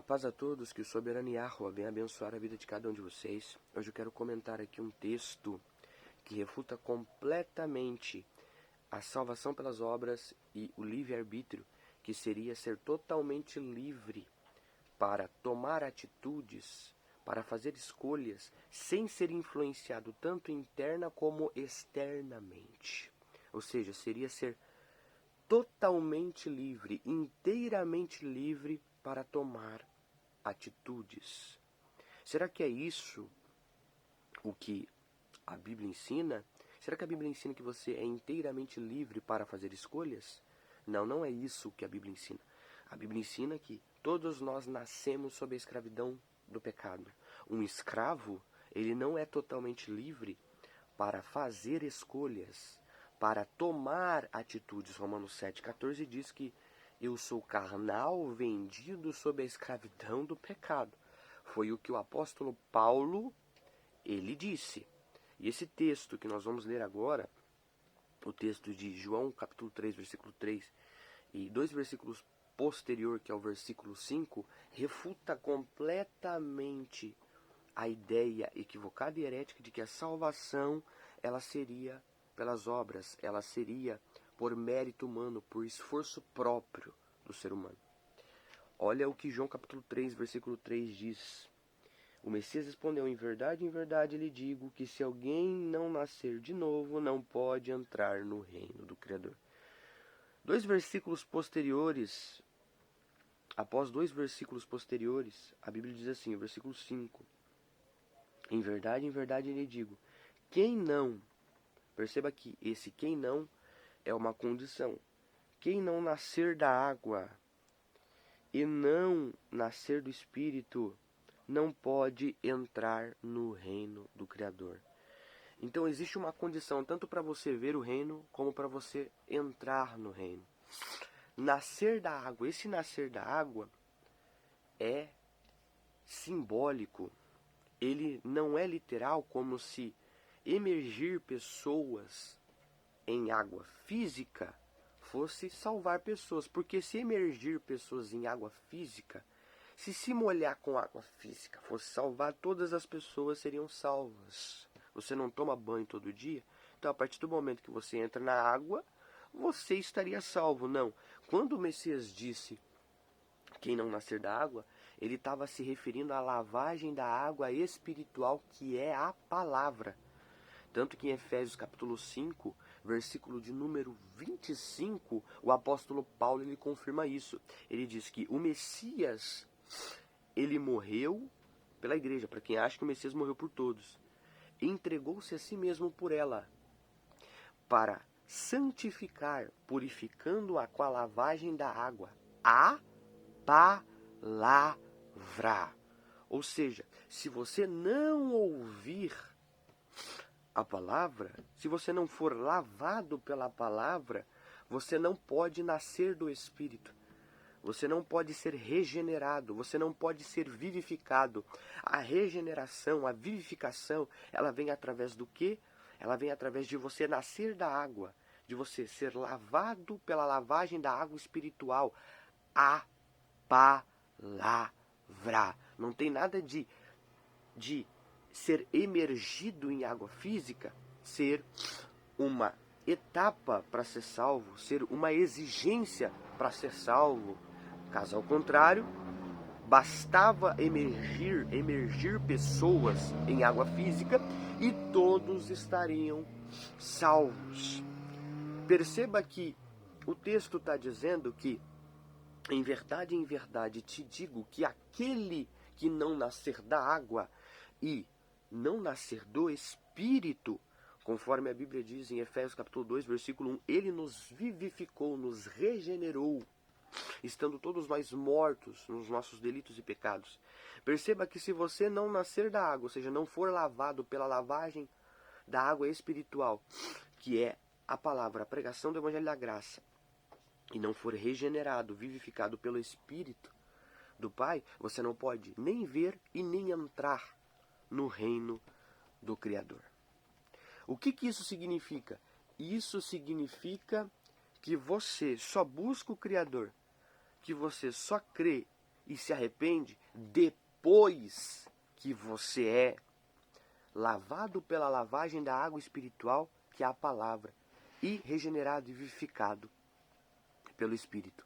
Paz a todos, que o soberano Yahweh venha abençoar a vida de cada um de vocês. Hoje eu quero comentar aqui um texto que refuta completamente a salvação pelas obras e o livre-arbítrio, que seria ser totalmente livre para tomar atitudes, para fazer escolhas, sem ser influenciado tanto interna como externamente. Ou seja, seria ser totalmente livre, inteiramente livre para tomar atitudes. Será que é isso o que a Bíblia ensina? Será que a Bíblia ensina que você é inteiramente livre para fazer escolhas? Não, não é isso que a Bíblia ensina. A Bíblia ensina que todos nós nascemos sob a escravidão do pecado. Um escravo, ele não é totalmente livre para fazer escolhas, para tomar atitudes. Romanos 7,14 diz que eu sou carnal, vendido sob a escravidão do pecado. Foi o que o apóstolo Paulo, ele disse. E esse texto que nós vamos ler agora, o texto de João capítulo 3, versículo 3, e 2 versículos posterior, que é o versículo 5, refuta completamente a ideia equivocada e herética de que a salvação ela seria pelas obras, ela seria por mérito humano, por esforço próprio do ser humano. Olha o que João capítulo 3, versículo 3 diz. O Messias respondeu, em verdade lhe digo que se alguém não nascer de novo, não pode entrar no reino do Criador. Dois versículos posteriores, após dois versículos posteriores, a Bíblia diz assim, o versículo 5. Em verdade lhe digo, quem não, perceba que esse quem não é uma condição. Quem não nascer da água e não nascer do Espírito, não pode entrar no reino do Criador. Então existe uma condição tanto para você ver o reino, como para você entrar no reino. Nascer da água. Esse nascer da água é simbólico. Ele não é literal, como se emergir pessoas em água física fosse salvar pessoas. Porque se emergir pessoas em água física, se molhar com água física fosse salvar, todas as pessoas seriam salvas. Você não toma banho todo dia, então a partir do momento que você entra na água, você estaria salvo. Não. Quando o Messias disse quem não nascer da água, ele estava se referindo à lavagem da água espiritual, que é a palavra. Tanto que em Efésios capítulo 5, versículo de número 25, o apóstolo Paulo ele confirma isso. Ele diz que o Messias, ele morreu pela igreja, para quem acha que o Messias morreu por todos. Entregou-se a si mesmo por ela, para santificar, purificando-a com a lavagem da água, a palavra. Ou seja, se você não ouvir a palavra, se você não for lavado pela palavra, você não pode nascer do Espírito. Você não pode ser regenerado, você não pode ser vivificado. A regeneração, a vivificação, ela vem através do quê? Ela vem através de você nascer da água, de você ser lavado pela lavagem da água espiritual. A palavra. Não tem nada de ser emergido em água física, ser uma etapa para ser salvo, ser uma exigência para ser salvo. Caso ao contrário, bastava emergir pessoas em água física e todos estariam salvos. Perceba que o texto está dizendo que, em verdade te digo que aquele que não nascer da água e não nascer do Espírito, conforme a Bíblia diz em Efésios capítulo 2, versículo 1, ele nos vivificou, nos regenerou, estando todos nós mortos nos nossos delitos e pecados. Perceba que se você não nascer da água, ou seja, não for lavado pela lavagem da água espiritual, que é a palavra, a pregação do Evangelho da Graça, e não for regenerado, vivificado pelo Espírito do Pai, você não pode nem ver e nem entrar no reino do Criador. O que isso significa? Isso significa que você só busca o Criador, que você só crê e se arrepende depois que você é lavado pela lavagem da água espiritual, que é a palavra, e regenerado e vivificado pelo Espírito.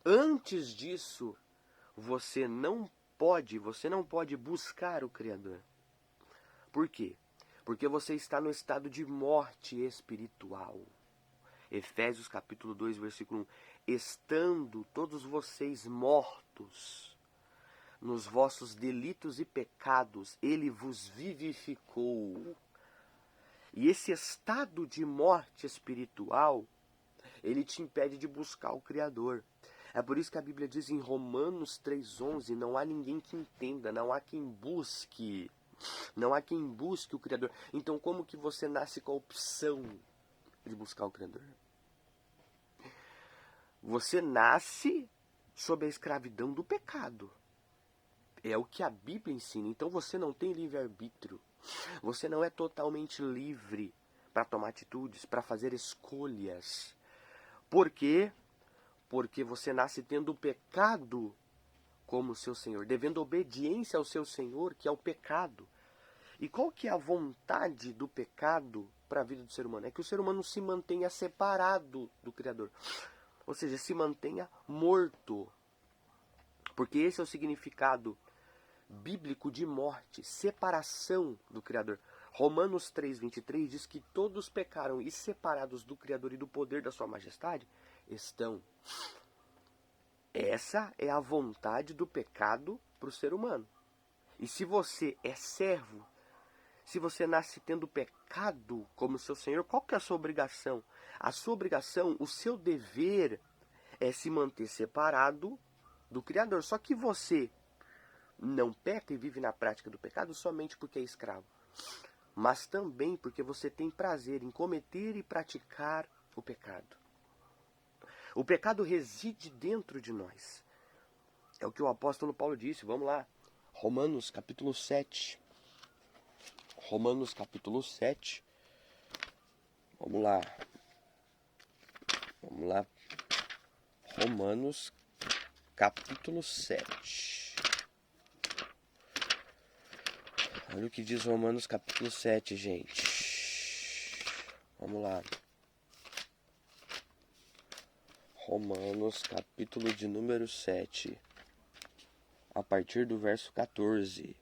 Antes disso, você não pode buscar o Criador. Por quê? Porque você está no estado de morte espiritual. Efésios capítulo 2, versículo 1. Estando todos vocês mortos nos vossos delitos e pecados, ele vos vivificou. E esse estado de morte espiritual, ele te impede de buscar o Criador. É por isso que a Bíblia diz em Romanos 3,11, não há ninguém que entenda, não há quem busque o Criador. Então como que você nasce com a opção de buscar o Criador? Você nasce sob a escravidão do pecado. É o que a Bíblia ensina. Então você não tem livre-arbítrio. Você não é totalmente livre para tomar atitudes, para fazer escolhas. Por quê? Porque você nasce tendo o pecado como seu Senhor, devendo obediência ao seu Senhor, que é o pecado. E qual que é a vontade do pecado para a vida do ser humano? É que o ser humano se mantenha separado do Criador. Ou seja, se mantenha morto. Porque esse é o significado bíblico de morte, separação do Criador. Romanos 3,23 diz que todos pecaram e separados do Criador e do poder da sua majestade estão. Essa é a vontade do pecado para o ser humano. E se você é servo, se você nasce tendo pecado como seu Senhor, qual que é a sua obrigação? A sua obrigação, o seu dever é se manter separado do Criador. Só que você não peca e vive na prática do pecado somente porque é escravo, mas também porque você tem prazer em cometer e praticar o pecado. O pecado reside dentro de nós. É o que o apóstolo Paulo disse. Vamos lá. Romanos capítulo 7. Romanos capítulo 7. Vamos lá. Vamos lá. Romanos capítulo 7. Olha o que diz Romanos capítulo 7, gente. Vamos lá. Romanos capítulo de número 7. A partir do verso 14.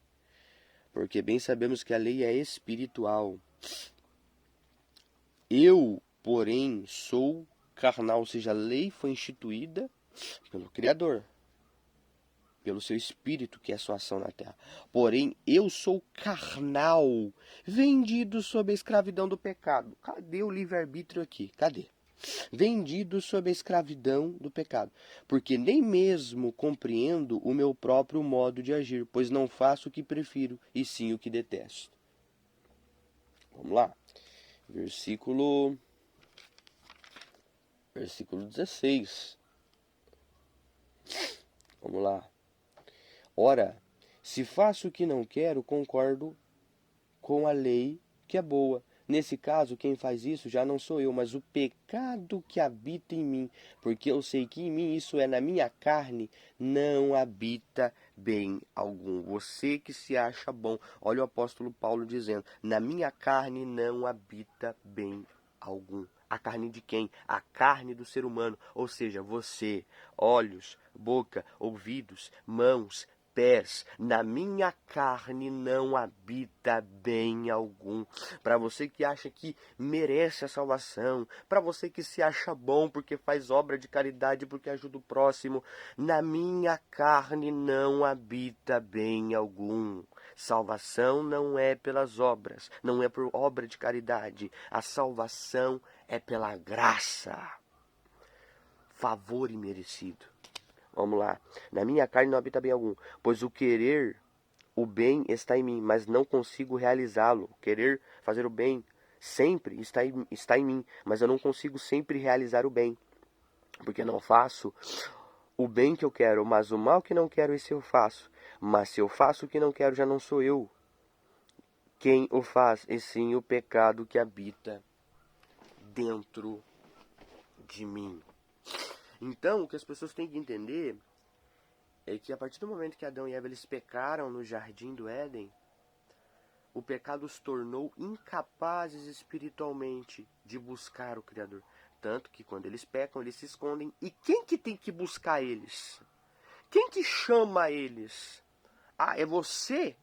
Porque bem sabemos que a lei é espiritual. Eu, porém, sou carnal. Ou seja, a lei foi instituída pelo Criador, pelo seu Espírito, que é a sua ação na terra. Porém, eu sou carnal, vendido sob a escravidão do pecado. Cadê o livre-arbítrio aqui? Cadê? Vendido sob a escravidão do pecado. Porque nem mesmo compreendo o meu próprio modo de agir, pois não faço o que prefiro, e sim o que detesto. Vamos lá. Versículo 16. Vamos lá. Ora, se faço o que não quero, concordo com a lei que é boa. Nesse caso, quem faz isso já não sou eu, mas o pecado que habita em mim. Porque eu sei que em mim, isso é, na minha carne, não habita bem algum. Você que se acha bom. Olha o apóstolo Paulo dizendo, na minha carne não habita bem algum. A carne de quem? A carne do ser humano. Ou seja, você, olhos, boca, ouvidos, mãos, pés, na minha carne não habita bem algum. Para você que acha que merece a salvação, para você que se acha bom porque faz obra de caridade, porque ajuda o próximo, na minha carne não habita bem algum. Salvação não é pelas obras, não é por obra de caridade. A salvação é pela graça, favor imerecido. Vamos lá. Na minha carne não habita bem algum, pois o querer o bem está em mim, mas não consigo realizá-lo. Querer fazer o bem sempre está em mim, mas eu não consigo sempre realizar o bem, porque não faço o bem que eu quero, mas o mal que não quero, esse eu faço. Mas se eu faço o que não quero, já não sou eu quem o faz, e sim o pecado que habita dentro de mim. Então, o que as pessoas têm que entender é que a partir do momento que Adão e Eva eles pecaram no jardim do Éden, o pecado os tornou incapazes espiritualmente de buscar o Criador. Tanto que quando eles pecam, eles se escondem. E quem que tem que buscar eles? Quem que chama eles? Ah, é você?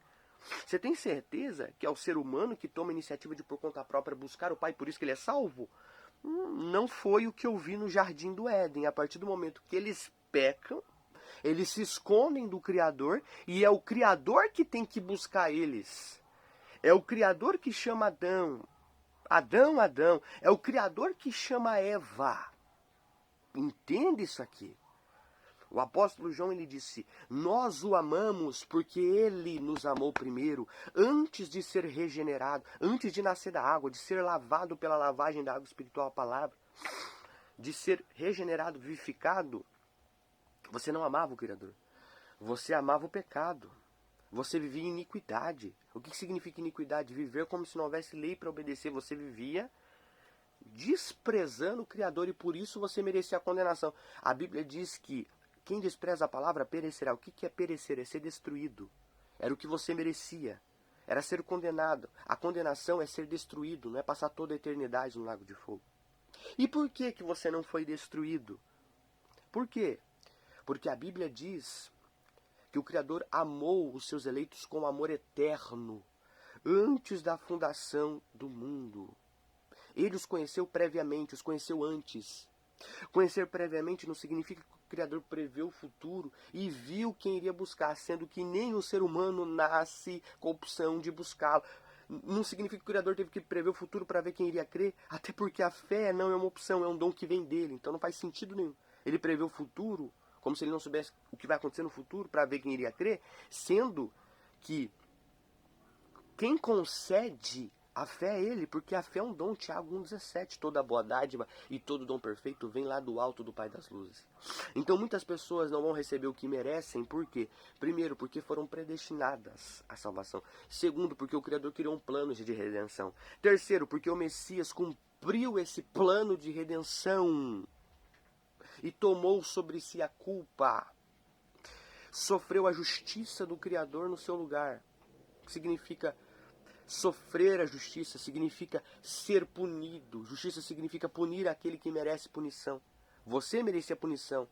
Você tem certeza que é o ser humano que toma a iniciativa de por conta própria buscar o Pai, por isso que ele é salvo? Não foi o que eu vi no jardim do Éden. A partir do momento que eles pecam, eles se escondem do Criador e é o Criador que tem que buscar eles. É o Criador que chama Adão. Adão, Adão. É o Criador que chama Eva. Entende isso aqui? O apóstolo João ele disse: nós o amamos porque ele nos amou primeiro, antes de ser regenerado, antes de nascer da água, de ser lavado pela lavagem da água espiritual, a palavra, de ser regenerado, vivificado. Você não amava o Criador. Você amava o pecado. Você vivia em iniquidade. O que significa iniquidade? Viver como se não houvesse lei para obedecer. Você vivia desprezando o Criador e por isso você merecia a condenação. A Bíblia diz que quem despreza a palavra perecerá. O que é perecer? É ser destruído. Era o que você merecia. Era ser condenado. A condenação é ser destruído, não é passar toda a eternidade no lago de fogo. E por que você não foi destruído? Por quê? Porque a Bíblia diz que o Criador amou os seus eleitos com amor eterno, antes da fundação do mundo. Ele os conheceu previamente, os conheceu antes. Conhecer previamente não significa que o Criador prevê o futuro e viu quem iria buscar, sendo que nem o ser humano nasce com a opção de buscá-lo. Não significa que o Criador teve que prever o futuro para ver quem iria crer, até porque a fé não é uma opção, é um dom que vem dele, então não faz sentido nenhum. Ele prevê o futuro como se ele não soubesse o que vai acontecer no futuro para ver quem iria crer, sendo que quem concede a fé é ele, porque a fé é um dom, Tiago 1,17, toda boa dádiva e todo dom perfeito vem lá do alto do Pai das luzes. Então muitas pessoas não vão receber o que merecem, por quê? Primeiro, porque foram predestinadas à salvação. Segundo, porque o Criador criou um plano de redenção. Terceiro, porque o Messias cumpriu esse plano de redenção e tomou sobre si a culpa. Sofreu a justiça do Criador no seu lugar. O que significa sofrer a justiça? Significa ser punido. Justiça significa punir aquele que merece punição. Você merecia punição.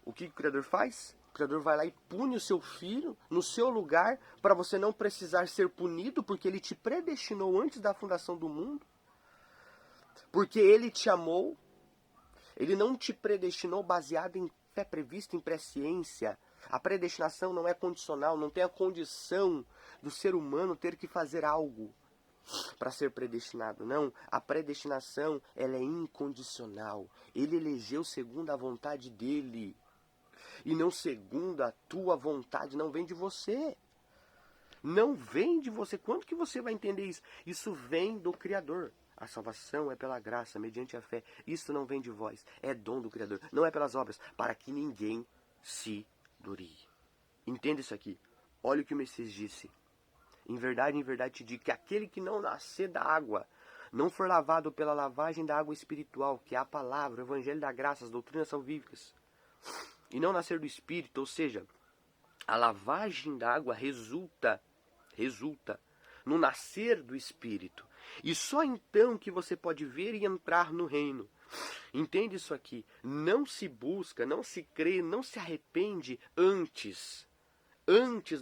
O que o Criador faz? O Criador vai lá e pune o seu filho no seu lugar para você não precisar ser punido, porque ele te predestinou antes da fundação do mundo. Porque ele te amou. Ele não te predestinou baseado em fé prevista, em presciência. A predestinação não é condicional, não tem a condição do ser humano ter que fazer algo para ser predestinado. Não, a predestinação ela é incondicional. Ele elegeu segundo a vontade dele. E não segundo a tua vontade, não vem de você. Não vem de você. Quando que você vai entender isso? Isso vem do Criador. A salvação é pela graça, mediante a fé. Isso não vem de vós, é dom do Criador. Não é pelas obras, para que ninguém se glorie. Entenda isso aqui. Olha o que o Messias disse. Em verdade te digo que aquele que não nascer da água, não for lavado pela lavagem da água espiritual, que é a palavra, o evangelho da graça, as doutrinas salvíficas, e não nascer do Espírito, ou seja, a lavagem da água resulta no nascer do Espírito. E só então que você pode ver e entrar no reino. Entende isso aqui? Não se busca, não se crê, não se arrepende antes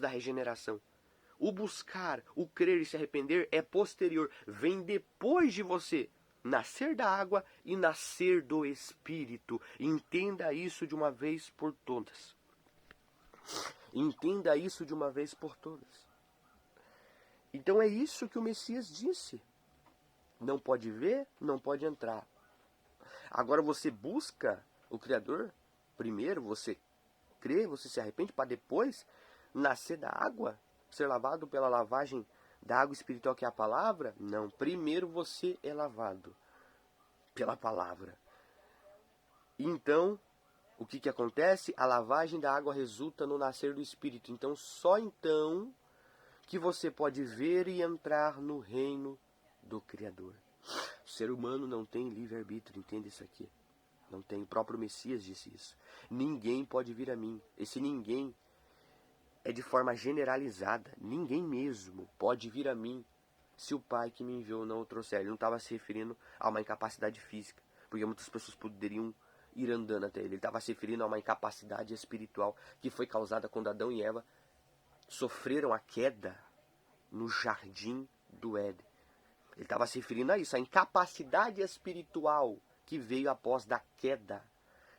da regeneração. O buscar, o crer e se arrepender é posterior, vem depois de você nascer da água e nascer do Espírito. Entenda isso de uma vez por todas. Entenda isso de uma vez por todas. Então é isso que o Messias disse. Não pode ver, não pode entrar. Agora você busca o Criador, primeiro você crê, você se arrepende, para depois nascer da água, ser lavado pela lavagem da água espiritual que é a palavra? Não, primeiro você é lavado pela palavra. Então, o que acontece? A lavagem da água resulta no nascer do Espírito. Então, só então que você pode ver e entrar no reino do Criador. O ser humano não tem livre-arbítrio, entende isso aqui? Não tem. O próprio Messias disse isso. Ninguém pode vir a mim. Esse ninguém é de forma generalizada. Ninguém mesmo pode vir a mim se o Pai que me enviou não o trouxer. Ele não estava se referindo a uma incapacidade física, porque muitas pessoas poderiam ir andando até ele. Ele estava se referindo a uma incapacidade espiritual que foi causada quando Adão e Eva sofreram a queda no jardim do Éden. Ele estava se referindo a isso, a incapacidade espiritual que veio após da queda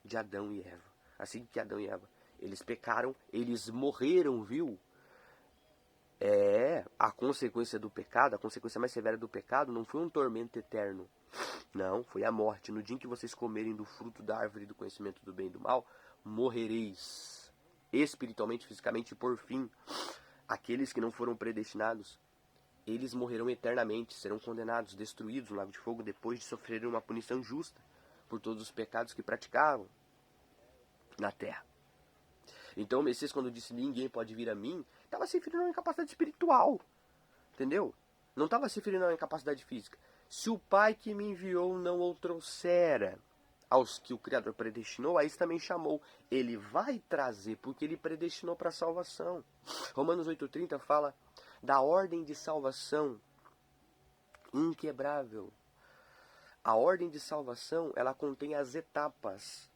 de Adão e Eva. Assim que Adão e Eva, eles pecaram, eles morreram, viu? A consequência do pecado, a consequência mais severa do pecado não foi um tormento eterno. Não, foi a morte. No dia em que vocês comerem do fruto da árvore do conhecimento do bem e do mal, morrereis espiritualmente, fisicamente, e por fim, aqueles que não foram predestinados, eles morrerão eternamente, serão condenados, destruídos no lago de fogo, depois de sofrerem uma punição justa por todos os pecados que praticavam na terra. Então o Messias, quando disse ninguém pode vir a mim, estava se referindo a uma incapacidade espiritual. Entendeu? Não estava se referindo a uma incapacidade física. Se o Pai que me enviou não o trouxera aos que o Criador predestinou, a isso também chamou. Ele vai trazer, porque ele predestinou para a salvação. Romanos 8,30 fala da ordem de salvação inquebrável. A ordem de salvação, ela contém as etapas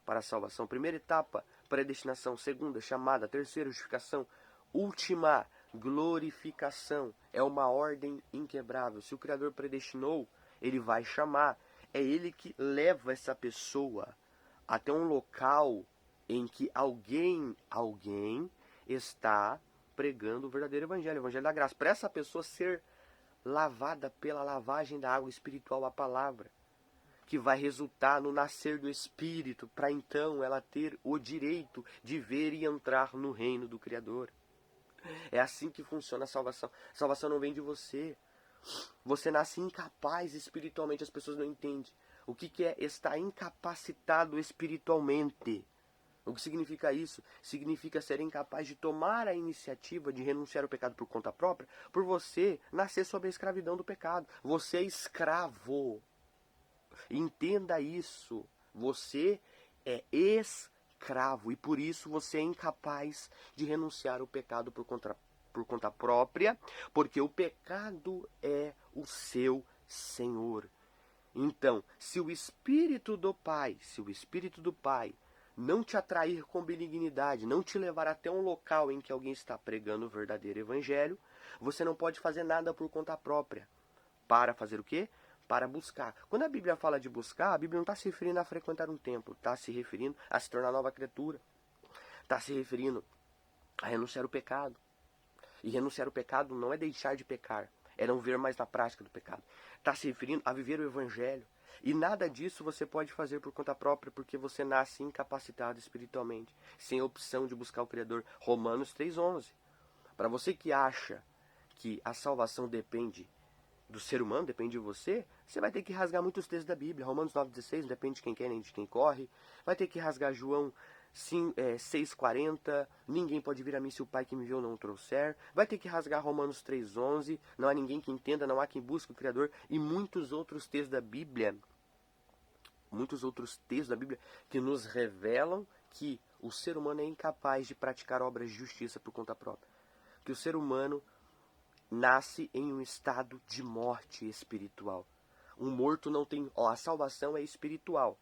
para a salvação. Primeira etapa, predestinação. Segunda, chamada. Terceira, justificação. Última, glorificação. É uma ordem inquebrável. Se o Criador predestinou, ele vai chamar. É ele que leva essa pessoa até um local em que alguém está pregando o verdadeiro evangelho, o evangelho da graça. Para essa pessoa ser lavada pela lavagem da água espiritual, a palavra, que vai resultar no nascer do Espírito, para então ela ter o direito de ver e entrar no reino do Criador. É assim que funciona a salvação. A salvação não vem de você. Você nasce incapaz espiritualmente, as pessoas não entendem. O que é estar incapacitado espiritualmente? O que significa isso? Significa ser incapaz de tomar a iniciativa de renunciar ao pecado por conta própria, por você nascer sob a escravidão do pecado. Você é escravo. Entenda isso. Você é escravo e por isso você é incapaz de renunciar ao pecado por conta própria, porque o pecado é o seu senhor. Então, se o Espírito do Pai não te atrair com benignidade, não te levar até um local em que alguém está pregando o verdadeiro evangelho, você não pode fazer nada por conta própria. Para fazer o quê? Para buscar. Quando a Bíblia fala de buscar, a Bíblia não está se referindo a frequentar um templo, está se referindo a se tornar nova criatura. Está se referindo a renunciar ao pecado. E renunciar ao pecado não é deixar de pecar, é não ver mais na prática do pecado. Está se referindo a viver o evangelho. E nada disso você pode fazer por conta própria, porque você nasce incapacitado espiritualmente, sem opção de buscar o Criador. Romanos 3,11. Para você que acha que a salvação depende do ser humano, depende de você, você vai ter que rasgar muitos textos da Bíblia. Romanos 9,16, não depende de quem quer nem de quem corre. Vai ter que rasgar João 6,40, ninguém pode vir a mim se o Pai que me enviou não o trouxer. Vai ter que rasgar Romanos 3,11, não há ninguém que entenda, não há quem busque o Criador. E muitos outros textos da Bíblia, que nos revelam que o ser humano é incapaz de praticar obras de justiça por conta própria. Que o ser humano nasce em um estado de morte espiritual. Um morto não tem... a salvação é espiritual.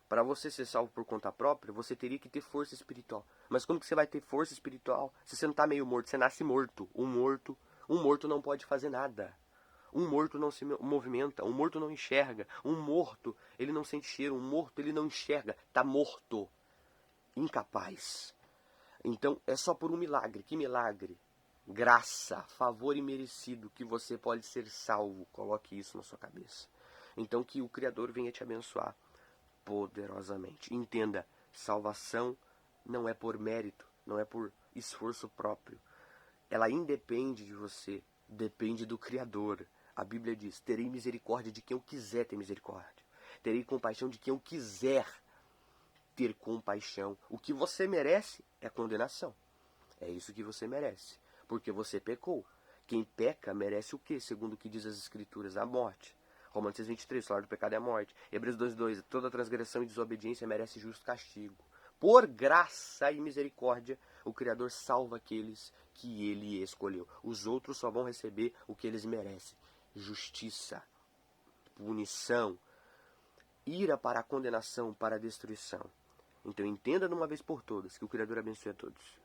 Para você ser salvo por conta própria, você teria que ter força espiritual. Mas como que você vai ter força espiritual se você não está meio morto? Você nasce morto. Um morto não pode fazer nada. Um morto não se movimenta. Um morto não enxerga. Um morto, ele não sente cheiro. Um morto, ele não enxerga. Está morto. Incapaz. Então, é só por um milagre. Que milagre? Graça, favor imerecido que você pode ser salvo. Coloque isso na sua cabeça. Então, que o Criador venha te abençoar poderosamente. Entenda, salvação não é por mérito, não é por esforço próprio. Ela independe de você, depende do Criador. A Bíblia diz, terei misericórdia de quem eu quiser ter misericórdia. Terei compaixão de quem eu quiser ter compaixão. O que você merece é condenação. É isso que você merece, porque você pecou. Quem peca merece o quê? Segundo o que diz as Escrituras, a morte. Romanos 6:23, o salário do pecado é a morte. Hebreus 2:2, toda transgressão e desobediência merece justo castigo. Por graça e misericórdia, o Criador salva aqueles que ele escolheu. Os outros só vão receber o que eles merecem. Justiça, punição, ira para a condenação, para a destruição. Então entenda de uma vez por todas que o Criador abençoe a todos.